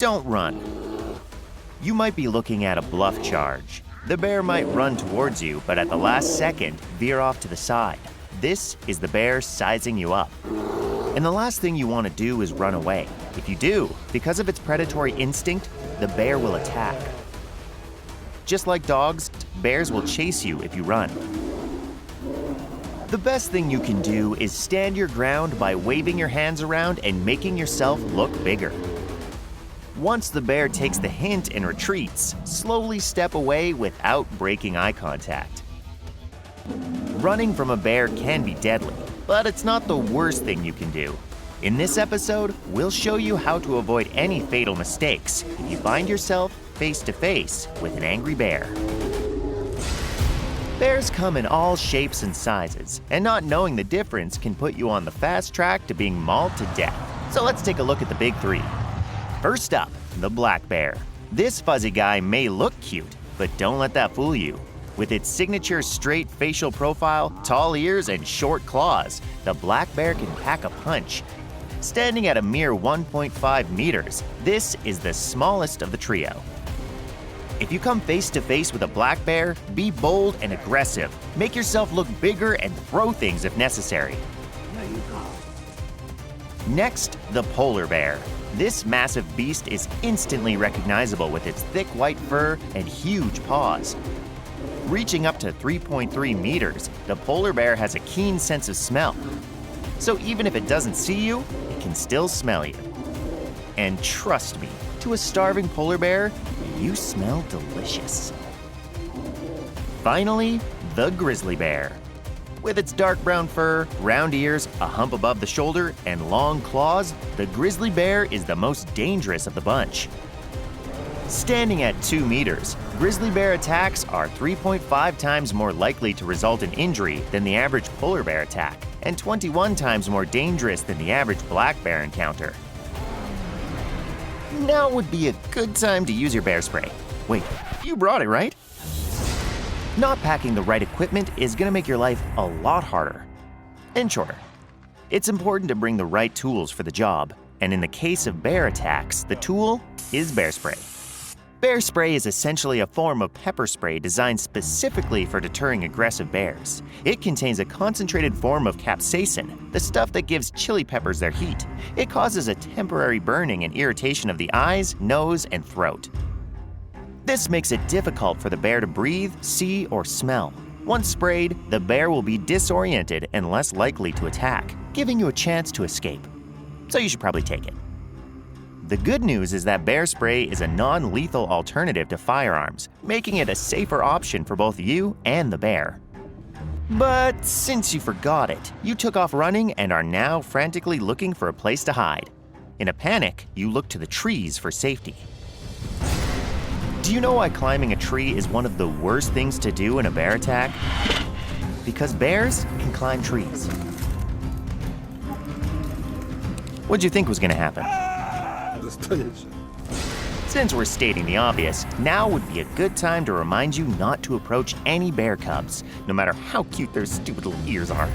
Don't run. You might be looking at a bluff charge. The bear might run towards you, but at the last second, veer off to the side. This is the bear sizing you up. And the last thing you want to do is run away. If you do, because of its predatory instinct, the bear will attack. Just like dogs, bears will chase you if you run. The best thing you can do is stand your ground by waving your hands around and making yourself look bigger. Once the bear takes the hint and retreats, slowly step away without breaking eye contact. Running from a bear can be deadly, but it's not the worst thing you can do. In this episode, we'll show you how to avoid any fatal mistakes if you find yourself face to face with an angry bear. Bears come in all shapes and sizes, and not knowing the difference can put you on the fast track to being mauled to death. So let's take a look at the big three. First up, the black bear. This fuzzy guy may look cute, but don't let that fool you. With its signature straight facial profile, tall ears, and short claws, the black bear can pack a punch. Standing at a mere 1.5 meters, this is the smallest of the trio. If you come face to face with a black bear, be bold and aggressive. Make yourself look bigger and throw things if necessary. Next, the polar bear. This massive beast is instantly recognizable with its thick white fur and huge paws. Reaching up to 3.3 meters, the polar bear has a keen sense of smell. So even if it doesn't see you, it can still smell you. And trust me, to a starving polar bear, you smell delicious. Finally, the grizzly bear. With its dark brown fur, round ears, a hump above the shoulder, and long claws, the grizzly bear is the most dangerous of the bunch. Standing at 2 meters, grizzly bear attacks are 3.5 times more likely to result in injury than the average polar bear attack, and 21 times more dangerous than the average black bear encounter. Now would be a good time to use your bear spray. Wait, you brought it, right? Not packing the right equipment is going to make your life a lot harder and shorter. It's important to bring the right tools for the job, and in the case of bear attacks, the tool is bear spray. Bear spray is essentially a form of pepper spray designed specifically for deterring aggressive bears. It contains a concentrated form of capsaicin, the stuff that gives chili peppers their heat. It causes a temporary burning and irritation of the eyes, nose, and throat. This makes it difficult for the bear to breathe, see, or smell. Once sprayed, the bear will be disoriented and less likely to attack, giving you a chance to escape. So you should probably take it. The good news is that bear spray is a non-lethal alternative to firearms, making it a safer option for both you and the bear. But since you forgot it, you took off running and are now frantically looking for a place to hide. In a panic, you look to the trees for safety. Do you know why climbing a tree is one of the worst things to do in a bear attack? Because bears can climb trees. What'd you think was gonna happen? Since we're stating the obvious, now would be a good time to remind you not to approach any bear cubs, no matter how cute their stupid little ears are.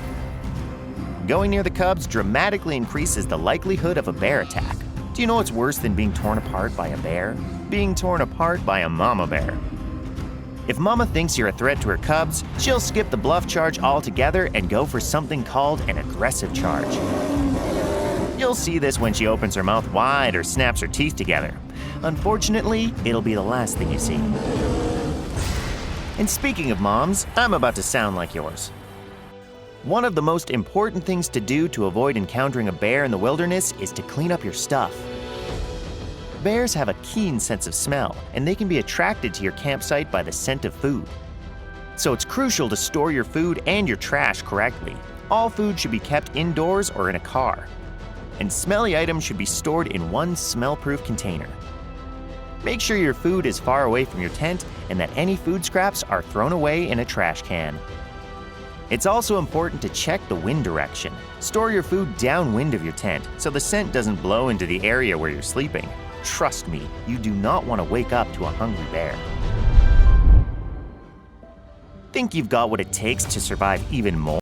Going near the cubs dramatically increases the likelihood of a bear attack. Do you know what's worse than being torn apart by a bear? Being torn apart by a mama bear. If mama thinks you're a threat to her cubs, she'll skip the bluff charge altogether and go for something called an aggressive charge. You'll see this when she opens her mouth wide or snaps her teeth together. Unfortunately, it'll be the last thing you see. And speaking of moms, I'm about to sound like yours. One of the most important things to do to avoid encountering a bear in the wilderness is to clean up your stuff. Bears have a keen sense of smell, and they can be attracted to your campsite by the scent of food. So it's crucial to store your food and your trash correctly. All food should be kept indoors or in a car. And smelly items should be stored in one smell-proof container. Make sure your food is far away from your tent and that any food scraps are thrown away in a trash can. It's also important to check the wind direction. Store your food downwind of your tent so the scent doesn't blow into the area where you're sleeping. Trust me, you do not want to wake up to a hungry bear. Think you've got what it takes to survive even more?